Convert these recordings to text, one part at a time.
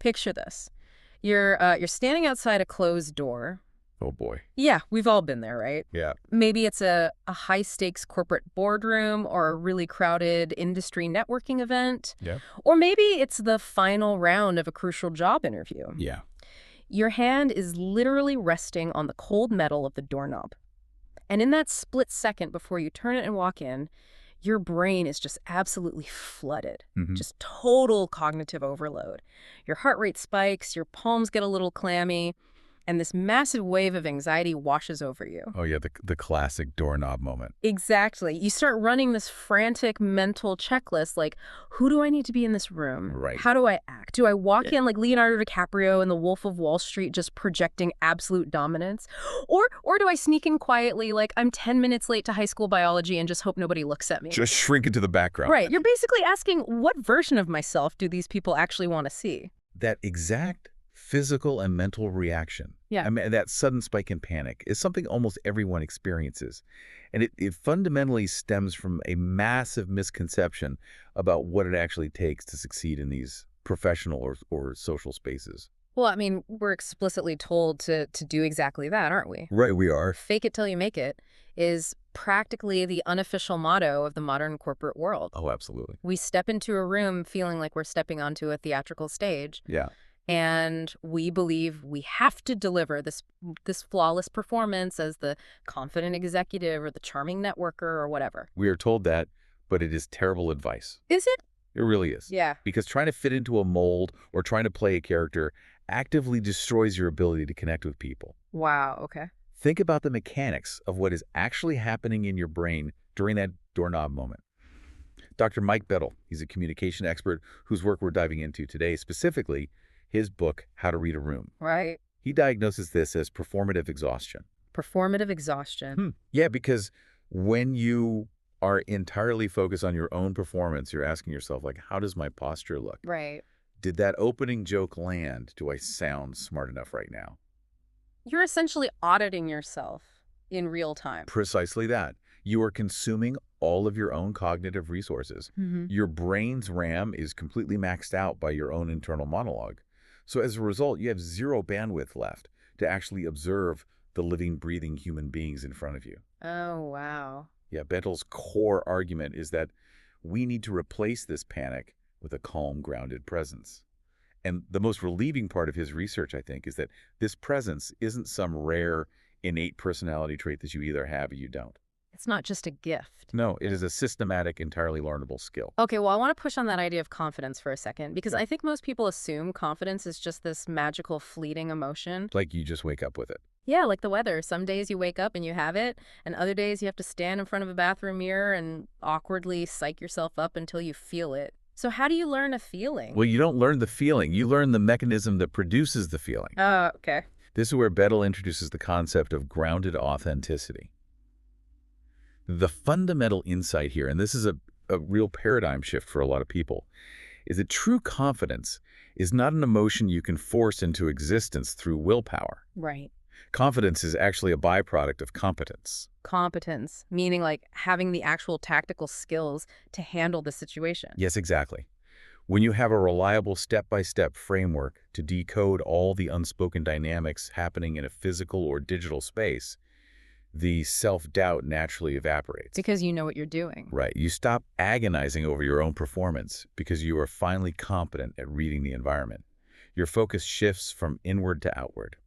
Picture this. You're standing outside a closed door. Oh, boy. Yeah, we've all been there, right? Yeah. Maybe it's a high-stakes corporate boardroom or a really crowded industry networking event. Yeah. Or maybe it's the final round of a crucial job interview. Yeah. Your hand is literally resting on the cold metal of the doorknob. And in that split second before you turn it and walk in, your brain is just absolutely flooded. Mm-hmm. Just total cognitive overload. Your heart rate spikes, your palms get a little clammy, and this massive wave of anxiety washes over you. Oh, yeah, the classic doorknob moment. Exactly. You start running this frantic mental checklist like, who do I need to be in this room? Right. How do I act? Do I walk in like Leonardo DiCaprio in The Wolf of Wall Street just projecting absolute dominance? Or do I sneak in quietly like I'm 10 minutes late to high school biology and just hope nobody looks at me? Just shrink into the background. Right. You're basically asking, what version of myself do these people actually want to see? That exact physical and mental reaction. Yeah. I mean, that sudden spike in panic is something almost everyone experiences. And it fundamentally stems from a massive misconception about what it actually takes to succeed in these professional or social spaces. Well, I mean, we're explicitly told to do exactly that, aren't we? Right, we are. Fake it till you make it is practically the unofficial motto of the modern corporate world. Oh, absolutely. We step into a room feeling like we're stepping onto a theatrical stage. Yeah. And we believe we have to deliver this flawless performance as the confident executive or the charming networker or whatever. We are told that, but it is terrible advice. Is it? It really is. Yeah. Because trying to fit into a mold or trying to play a character actively destroys your ability to connect with people. Wow, okay. Think about the mechanics of what is actually happening in your brain during that doorknob moment. Dr. Mike Bechtle, he's a communication expert whose work we're diving into today, specifically his book, How to Read a Room. Right. He diagnoses this as performative exhaustion. Performative exhaustion. Yeah, because when you are entirely focused on your own performance, you're asking yourself, like, how does my posture look? Right. Did that opening joke land? Do I sound smart enough right now? You're essentially auditing yourself in real time. Precisely that. You are consuming all of your own cognitive resources. Your brain's RAM is completely maxed out by your own internal monologue. So as a result, you have zero bandwidth left to actually observe the living, breathing human beings in front of you. Oh, wow. Yeah, Bechtle's core argument is that we need to replace this panic with a calm, grounded presence. And the most relieving part of his research, I think, is that this presence isn't some rare, innate personality trait that you either have or you don't. It's not just a gift. No, it is a systematic, entirely learnable skill. Okay, well, I want to push on that idea of confidence for a second, because I think most people assume confidence is just this magical, fleeting emotion. Like you just wake up with it. Yeah, like the weather. Some days you wake up and you have it, and other days you have to stand in front of a bathroom mirror and awkwardly psych yourself up until you feel it. So how do you learn a feeling? Well, you don't learn the feeling. You learn the mechanism that produces the feeling. Oh, okay. This is where Bechtle introduces the concept of grounded authenticity. The fundamental insight here, and this is a real paradigm shift for a lot of people, is that true confidence is not an emotion you can force into existence through willpower. Right. Confidence is actually a byproduct of competence. Competence, meaning like having the actual tactical skills to handle the situation. Yes, exactly. When you have a reliable step-by-step framework to decode all the unspoken dynamics happening in a physical or digital space, the self-doubt naturally evaporates. Because you know what you're doing. Right. You stop agonizing over your own performance because you are finally competent at reading the environment. Your focus shifts from inward to outward.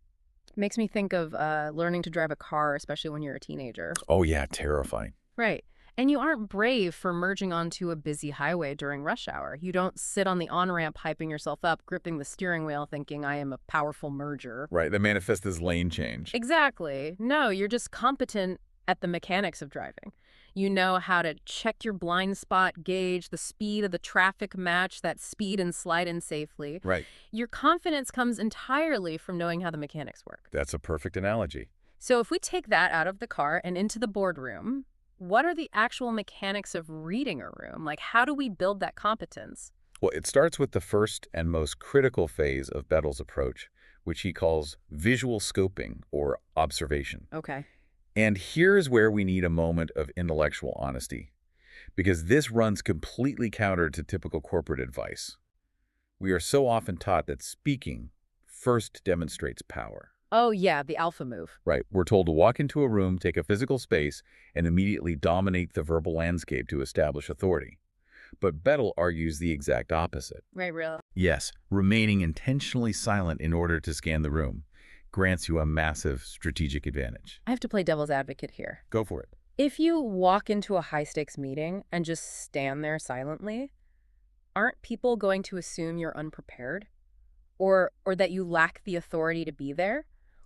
Makes me think of learning to drive a car, especially when you're a teenager. Oh, yeah, terrifying. Right. And you aren't brave for merging onto a busy highway during rush hour. You don't sit on the on-ramp hyping yourself up, gripping the steering wheel thinking I am a powerful merger. Right, that manifests as lane change. Exactly. No, you're just competent at the mechanics of driving. You know how to check your blind spot, gauge the speed of the traffic, match that speed and slide in safely. Right. Your confidence comes entirely from knowing how the mechanics work. That's a perfect analogy. So if we take that out of the car and into the boardroom, what are the actual mechanics of reading a room? Like, how do we build that competence? Well, it starts with the first and most critical phase of Bechtle's approach, which he calls visual scoping or observation. Okay. And here's where we need a moment of intellectual honesty, because this runs completely counter to typical corporate advice. We are so often taught that speaking first demonstrates power. Oh, yeah, the alpha move. Right. We're told to walk into a room, take a physical space, and immediately dominate the verbal landscape to establish authority. But Bechtle argues the exact opposite. Right, real. Yes, remaining intentionally silent in order to scan the room grants you a massive strategic advantage. I have to play devil's advocate here. Go for it. If you walk into a high-stakes meeting and just stand there silently, aren't people going to assume you're unprepared? Or that you lack the authority to be there?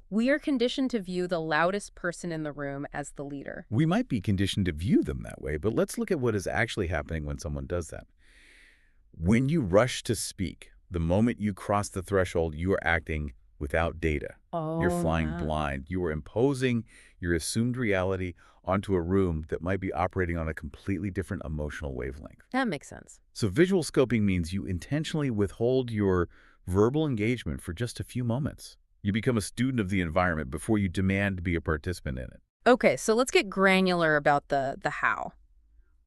We are conditioned to view the loudest person in the room as the leader. We might be conditioned to view them that way, but let's look at what is actually happening when someone does that. When you rush to speak, the moment you cross the threshold, you are acting without data. Oh, You're flying blind. You are imposing your assumed reality onto a room that might be operating on a completely different emotional wavelength. that makes sense. So visual scoping means you intentionally withhold your verbal engagement for just a few moments. You become a student of the environment before you demand to be a participant in it. Okay, so let's get granular about the how.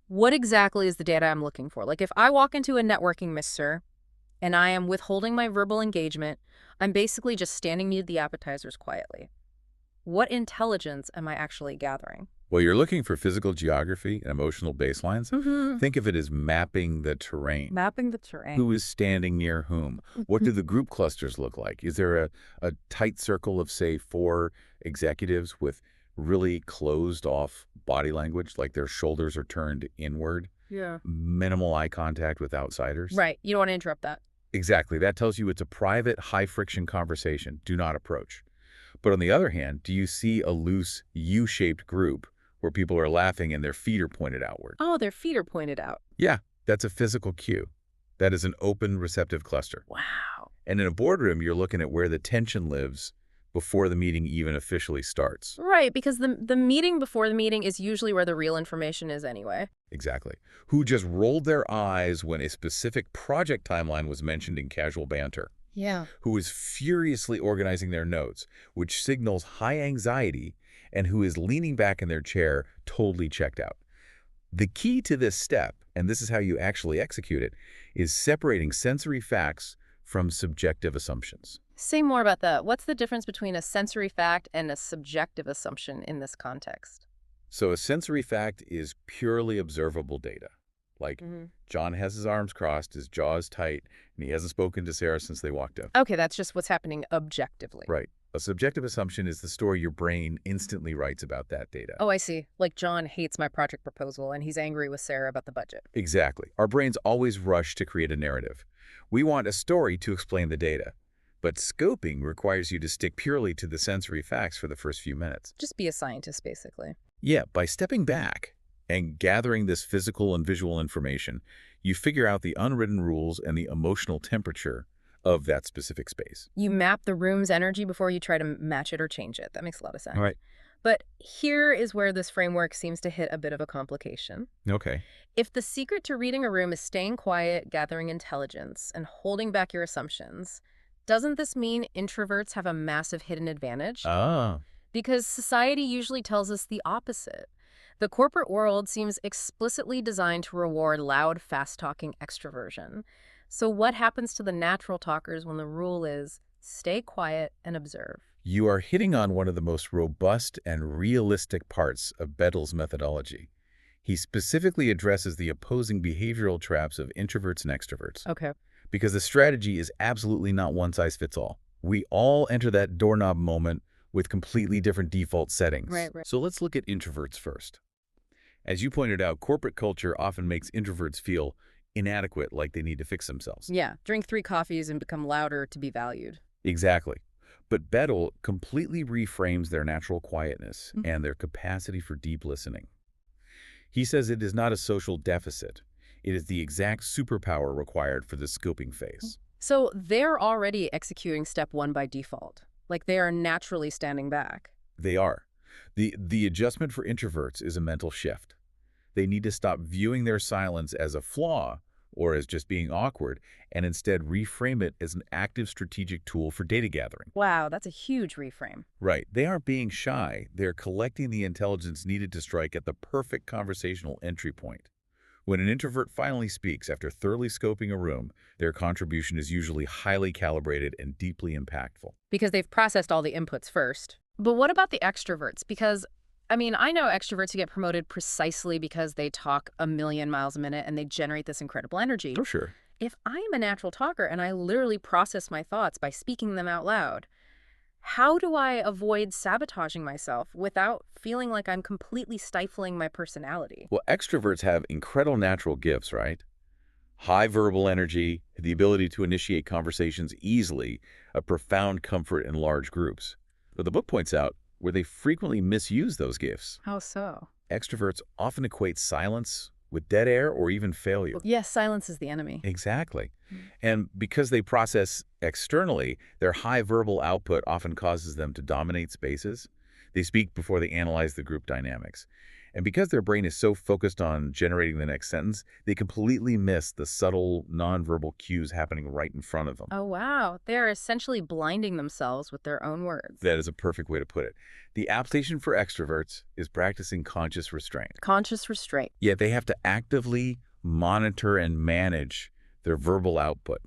What exactly is the data I'm looking for? Like if I walk into a networking mixer and I am withholding my verbal engagement, I'm basically just standing near the appetizers quietly. What intelligence am I actually gathering? Well, you're looking for physical geography and emotional baselines. Think of it as mapping the terrain. Mapping the terrain. Who is standing near whom? What do the group clusters look like? Is there a tight circle of, say, 4 executives with really closed-off body language, like their shoulders are turned inward? Yeah. Minimal eye contact with outsiders? Right. You don't want to interrupt that. Exactly. That tells you it's a private, high-friction conversation. Do not approach. But on the other hand, do you see a loose U-shaped group where people are laughing and their feet are pointed outward? Oh, their feet are pointed out. Yeah, that's a physical cue. That is an open, receptive cluster. Wow. And in a boardroom, you're looking at where the tension lives before the meeting even officially starts. Right, because the meeting before the meeting is usually where the real information is anyway. Exactly. Who just rolled their eyes when a specific project timeline was mentioned in casual banter. Yeah. Who is furiously organizing their notes, which signals high anxiety, and who is leaning back in their chair, totally checked out. The key to this step, and this is how you actually execute it, is separating sensory facts from subjective assumptions. Say more about that. What's the difference between a sensory fact and a subjective assumption in this context? So a sensory fact is purely observable data. Like, John has his arms crossed, his jaw is tight, and he hasn't spoken to Sarah since they walked up. Okay, that's just what's happening objectively. Right. A subjective assumption is the story your brain instantly writes about that data. Oh, I see. Like John hates my project proposal and he's angry with Sarah about the budget. Exactly. Our brains always rush to create a narrative. We want a story to explain the data. But scoping requires you to stick purely to the sensory facts for the first few minutes. Just be a scientist, basically. Yeah, by stepping back and gathering this physical and visual information, you figure out the unwritten rules and the emotional temperature of that specific space. You map the room's energy before you try to match it or change it. That makes a lot of sense. All right. But here is where this framework seems to hit a bit of a complication. Okay. If the secret to reading a room is staying quiet, gathering intelligence, and holding back your assumptions, doesn't this mean introverts have a massive hidden advantage? Ah. Because society usually tells us the opposite. The corporate world seems explicitly designed to reward loud, fast-talking extroversion. So what happens to the natural talkers when the rule is stay quiet and observe? You are hitting on one of the most robust and realistic parts of Bechtle's methodology. He specifically addresses the opposing behavioral traps of introverts and extroverts. Okay. Because the strategy is absolutely not one-size-fits-all. We all enter that doorknob moment with completely different default settings. Right. So let's look at introverts first. As you pointed out, corporate culture often makes introverts feel inadequate, like they need to fix themselves. Yeah, drink 3 coffees and become louder to be valued. Exactly. But Bechtle completely reframes their natural quietness and their capacity for deep listening. He says it is not a social deficit. It is the exact superpower required for the scoping phase. So they're already executing step 1 by default. Like they are naturally standing back. They are. The adjustment for introverts is a mental shift. They need to stop viewing their silence as a flaw or as just being awkward, and instead reframe it as an active strategic tool for data gathering. Wow, that's a huge reframe. Right. They aren't being shy. They're collecting the intelligence needed to strike at the perfect conversational entry point. When an introvert finally speaks after thoroughly scoping a room, their contribution is usually highly calibrated and deeply impactful. Because they've processed all the inputs first. But what about the extroverts? Because, I mean, I know extroverts who get promoted precisely because they talk a million miles a minute and they generate this incredible energy. For sure. If I'm a natural talker and I literally process my thoughts by speaking them out loud, how do I avoid sabotaging myself without feeling like I'm completely stifling my personality? Well, extroverts have incredible natural gifts, right? High verbal energy, the ability to initiate conversations easily, a profound comfort in large groups. But the book points out where they frequently misuse those gifts. How so? Extroverts often equate silence with dead air or even failure. Yes, silence is the enemy. Exactly. Mm. And because they process externally, their high verbal output often causes them to dominate spaces. They speak before they analyze the group dynamics. And because their brain is so focused on generating the next sentence, they completely miss the subtle nonverbal cues happening right in front of them. Oh, wow. They're essentially blinding themselves with their own words. That is a perfect way to put it. The application for extroverts is practicing conscious restraint. Conscious restraint. Yet they have to actively monitor and manage their verbal output.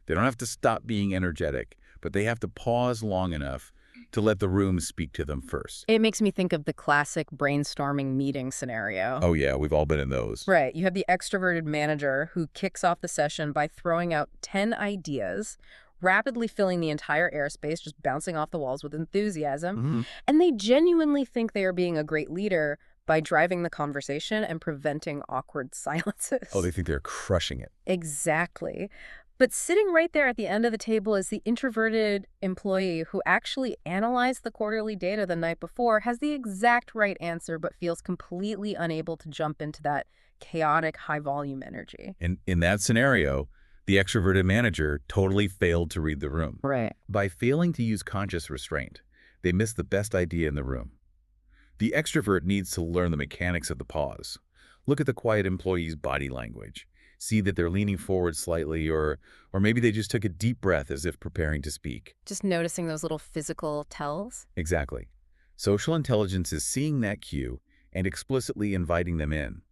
They don't have to stop being energetic, but they have to pause long enough to let the room speak to them first. It makes me think of the classic brainstorming meeting scenario. Oh yeah, we've all been in those. Right. You have the extroverted manager who kicks off the session by throwing out 10 ideas, rapidly filling the entire airspace, just bouncing off the walls with enthusiasm. Mhm. And they genuinely think they are being a great leader by driving the conversation and preventing awkward silences. Oh, they think they're crushing it. Exactly. But sitting right there at the end of the table is the introverted employee who actually analyzed the quarterly data the night before, has the exact right answer, but feels completely unable to jump into that chaotic, high-volume energy. And in that scenario, the extroverted manager totally failed to read the room. Right. By failing to use conscious restraint, they miss the best idea in the room. The extrovert needs to learn the mechanics of the pause. Look at the quiet employee's body language. See that they're leaning forward slightly, or maybe they just took a deep breath as if preparing to speak. Just noticing those little physical tells. Exactly. Social intelligence is seeing that cue and explicitly inviting them in.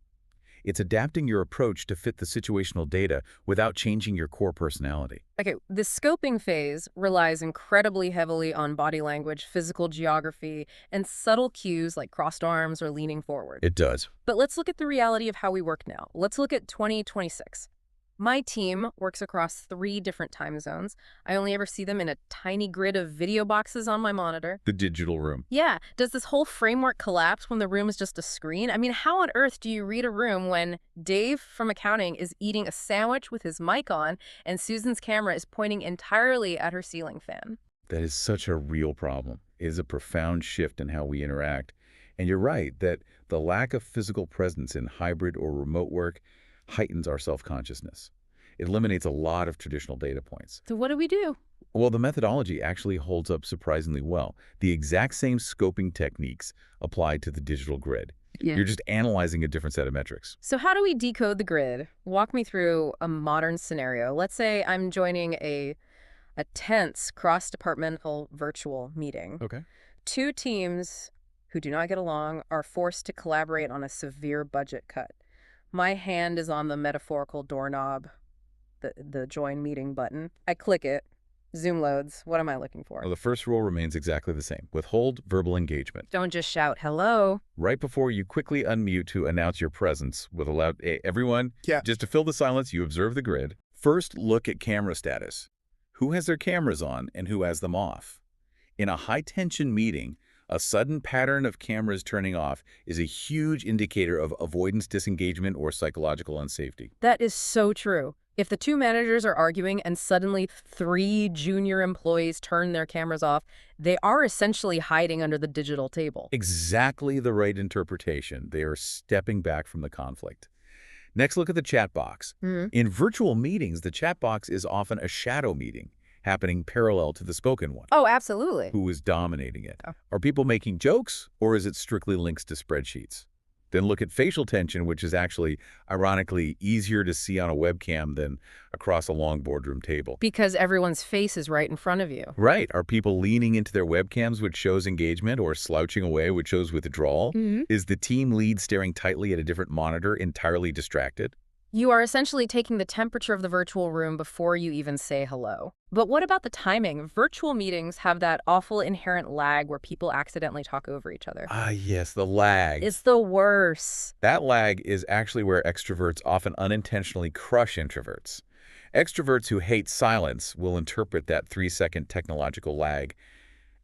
It's adapting your approach to fit the situational data without changing your core personality. Okay, the scoping phase relies incredibly heavily on body language, physical geography, and subtle cues like crossed arms or leaning forward. It does. But let's look at the reality of how we work now. Let's look at 2026. My team works across 3 different time zones. I only ever see them in a tiny grid of video boxes on my monitor. The digital room. Yeah, does this whole framework collapse when the room is just a screen? I mean, how on earth do you read a room when Dave from accounting is eating a sandwich with his mic on and Susan's camera is pointing entirely at her ceiling fan? That is such a real problem. It is a profound shift in how we interact. And you're right that the lack of physical presence in hybrid or remote work heightens our self-consciousness. It eliminates a lot of traditional data points. So what do we do? Well, the methodology actually holds up surprisingly well. The exact same scoping techniques apply to the digital grid. Yeah. You're just analyzing a different set of metrics. So how do we decode the grid? Walk me through a modern scenario. Let's say I'm joining a tense cross-departmental virtual meeting. Okay. 2 teams who do not get along are forced to collaborate on a severe budget cut. My hand is on the metaphorical doorknob, the join meeting button. I click it. Zoom loads. What am I looking for? Well, the first rule remains exactly the same. Withhold verbal engagement. Don't just shout, hello. Right before you quickly unmute to announce your presence with a loud, "Hey, everyone," Yeah. just to fill the silence, you observe the grid. First, look at camera status. Who has their cameras on and who has them off? In a high-tension meeting, a sudden pattern of cameras turning off is a huge indicator of avoidance disengagement or psychological unsafety. That is so true. If the 2 managers are arguing and suddenly 3 junior employees turn their cameras off, they are essentially hiding under the digital table. Exactly the right interpretation. They are stepping back from the conflict. Next, look at the chat box. In virtual meetings, the chat box is often a shadow meeting, happening parallel to the spoken one. Oh, absolutely. Who is dominating it? Oh. Are people making jokes, or is it strictly links to spreadsheets? Then look at facial tension, which is actually, ironically, easier to see on a webcam than across a long boardroom table. Because everyone's face is right in front of you. Right. Are people leaning into their webcams, which shows engagement, or slouching away, which shows withdrawal? Mhm. Is the team lead staring tightly at a different monitor, entirely distracted? You are essentially taking the temperature of the virtual room before you even say hello. But what about the timing? Virtual meetings have that awful inherent lag where people accidentally talk over each other. Ah, yes, the lag. It's the worst. That lag is actually where extroverts often unintentionally crush introverts. Extroverts who hate silence will interpret that 3-second technological lag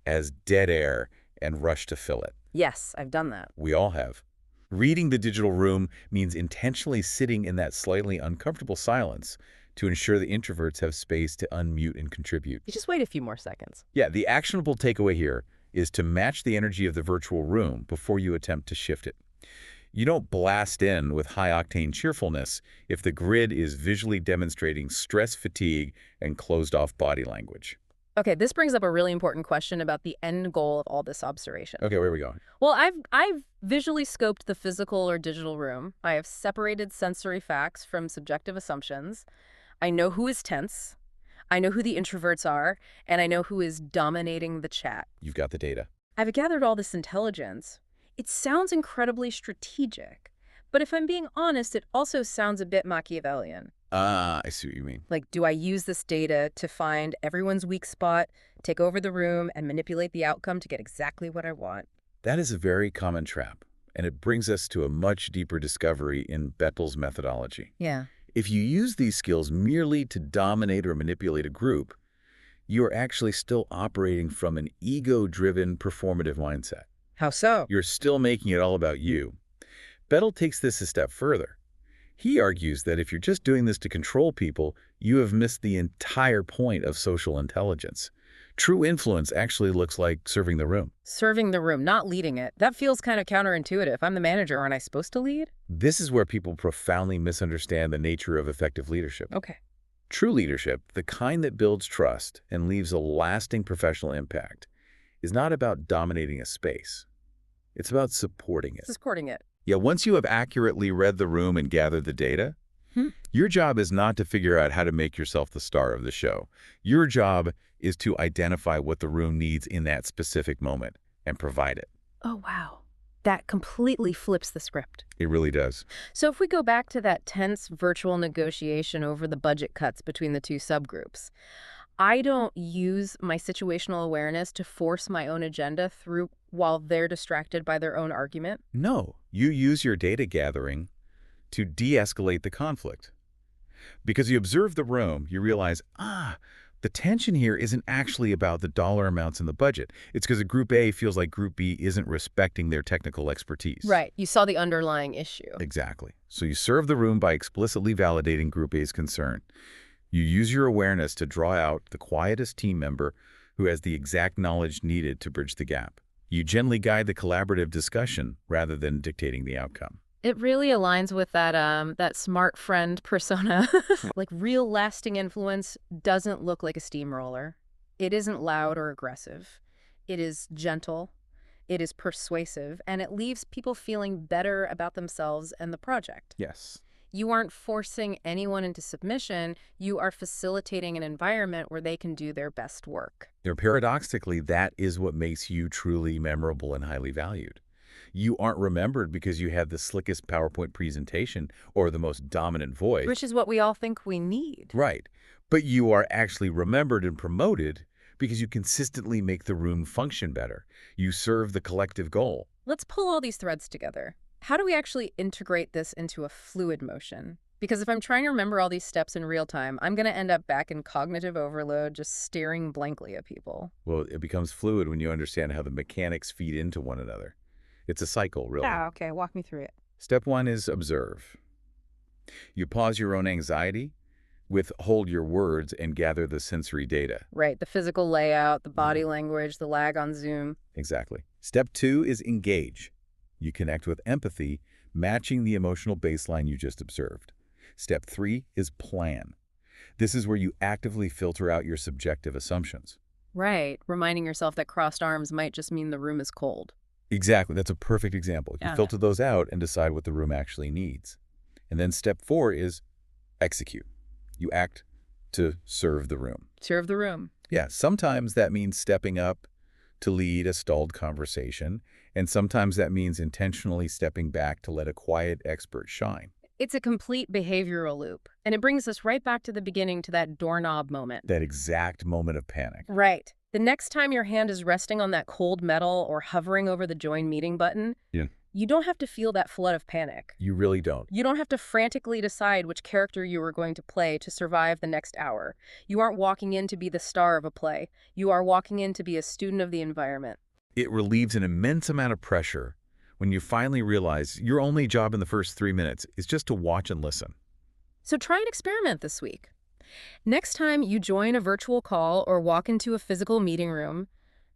as dead air and rush to fill it. Yes, I've done that. We all have. Reading the digital room means intentionally sitting in that slightly uncomfortable silence to ensure the introverts have space to unmute and contribute. You just wait a few more seconds. Yeah, the actionable takeaway here is to match the energy of the virtual room before you attempt to shift it. You don't blast in with high-octane cheerfulness if the grid is visually demonstrating stress fatigue and closed-off body language. Okay, this brings up a really important question about the end goal of all this observation. Okay, where are we going? Well, I've visually scoped the physical or digital room. I have separated sensory facts from subjective assumptions. I know who is tense. I know who the introverts are, and I know who is dominating the chat. You've got the data. I've gathered all this intelligence. It sounds incredibly strategic, but if I'm being honest, it also sounds a bit Machiavellian. Ah, I see what you mean. Like, do I use this data to find everyone's weak spot, take over the room, and manipulate the outcome to get exactly what I want? That is a very common trap, and it brings us to a much deeper discovery in Bechtle's methodology. Yeah. If you use these skills merely to dominate or manipulate a group, you are actually still operating from an ego-driven performative mindset. How so? You're still making it all about you. Bechtle takes this a step further. He argues that if you're just doing this to control people, you have missed the entire point of social intelligence. True influence actually looks like serving the room. Serving the room, not leading it. That feels kind of counterintuitive. I'm the manager. Aren't I supposed to lead? This is where people profoundly misunderstand the nature of effective leadership. Okay. True leadership, the kind that builds trust and leaves a lasting professional impact, is not about dominating a space. It's about supporting it. Supporting it. Yeah, once you have accurately read the room and gathered the data, your job is not to figure out how to make yourself the star of the show. Your job is to identify what the room needs in that specific moment and provide it. Oh, wow. That completely flips the script. It really does. So if we go back to that tense virtual negotiation over the budget cuts between the two subgroups, I don't use my situational awareness to force my own agenda through while they're distracted by their own argument. No, you use your data gathering to de-escalate the conflict. Because you observe the room, you realize, the tension here isn't actually about the dollar amounts in the budget. It's because Group A feels like Group B isn't respecting their technical expertise. Right. You saw the underlying issue. Exactly. So you serve the room by explicitly validating Group A's concern. You use your awareness to draw out the quietest team member who has the exact knowledge needed to bridge the gap. You gently guide the collaborative discussion rather than dictating the outcome. It really aligns with that smart friend persona. Like, real lasting influence doesn't look like a steamroller. It isn't loud or aggressive. It is gentle. It is persuasive, and it leaves people feeling better about themselves and the project. Yes. You aren't forcing anyone into submission. You are facilitating an environment where they can do their best work. Paradoxically, that is what makes you truly memorable and highly valued. You aren't remembered because you had the slickest PowerPoint presentation or the most dominant voice. Which is what we all think we need. Right. But you are actually remembered and promoted because you consistently make the room function better. You serve the collective goal. Let's pull all these threads together. How do we actually integrate this into a fluid motion? Because if I'm trying to remember all these steps in real time, I'm going to end up back in cognitive overload, just staring blankly at people. Well, it becomes fluid when you understand how the mechanics feed into one another. It's a cycle, really. Ah, okay. Walk me through it. Step 1 is observe. You pause your own anxiety, withhold your words, and gather the sensory data. Right. The physical layout, the body language, the lag on Zoom. Exactly. Step 2 is engage. You connect with empathy, matching the emotional baseline you just observed. Step 3 is plan. This is where you actively filter out your subjective assumptions. Right. Reminding yourself that crossed arms might just mean the room is cold. Exactly. That's a perfect example. You Got it. filter those out and decide what the room actually needs. And then step 4 is execute. You act to serve the room. Serve the room. Yeah, sometimes that means stepping up to lead a stalled conversation, and sometimes that means intentionally stepping back to let a quiet expert shine. It's a complete behavioral loop, and it brings us right back to the beginning, to that doorknob moment. That exact moment of panic. Right. The next time your hand is resting on that cold metal or hovering over the join meeting button, Yeah. you don't have to feel that flood of panic. You really don't. You don't have to frantically decide which character you are going to play to survive the next hour. You aren't walking in to be the star of a play. You are walking in to be a student of the environment. It relieves an immense amount of pressure when you finally realize your only job in the first 3 minutes is just to watch and listen. So try an experiment this week. Next time you join a virtual call or walk into a physical meeting room,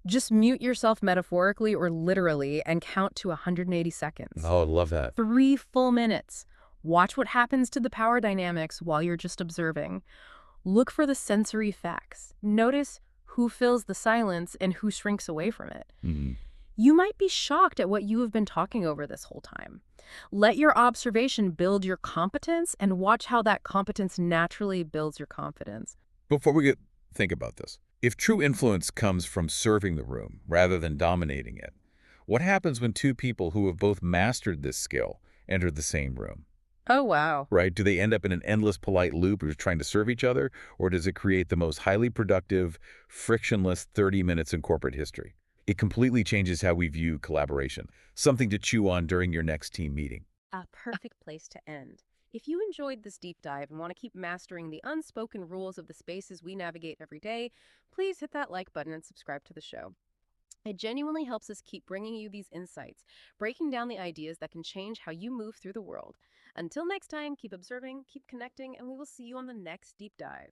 just mute yourself metaphorically or literally and count to 180 seconds. Oh, I love that. 3 full minutes. Watch what happens to the power dynamics while you're just observing. Look for the sensory facts. Notice who fills the silence and who shrinks away from it. Mhm. You might be shocked at what you have been talking over this whole time. Let your observation build your competence, and watch how that competence naturally builds your confidence. Before we think about this, if true influence comes from serving the room rather than dominating it, what happens when two people who have both mastered this skill enter the same room? Oh, wow. Right? Do they end up in an endless polite loop of trying to serve each other, or does it create the most highly productive, frictionless 30 minutes in corporate history? It completely changes how we view collaboration, something to chew on during your next team meeting. A perfect place to end. If you enjoyed this deep dive and want to keep mastering the unspoken rules of the spaces we navigate every day, please hit that like button and subscribe to the show. It genuinely helps us keep bringing you these insights, breaking down the ideas that can change how you move through the world. Until next time, keep observing, keep connecting, and we will see you on the next deep dive.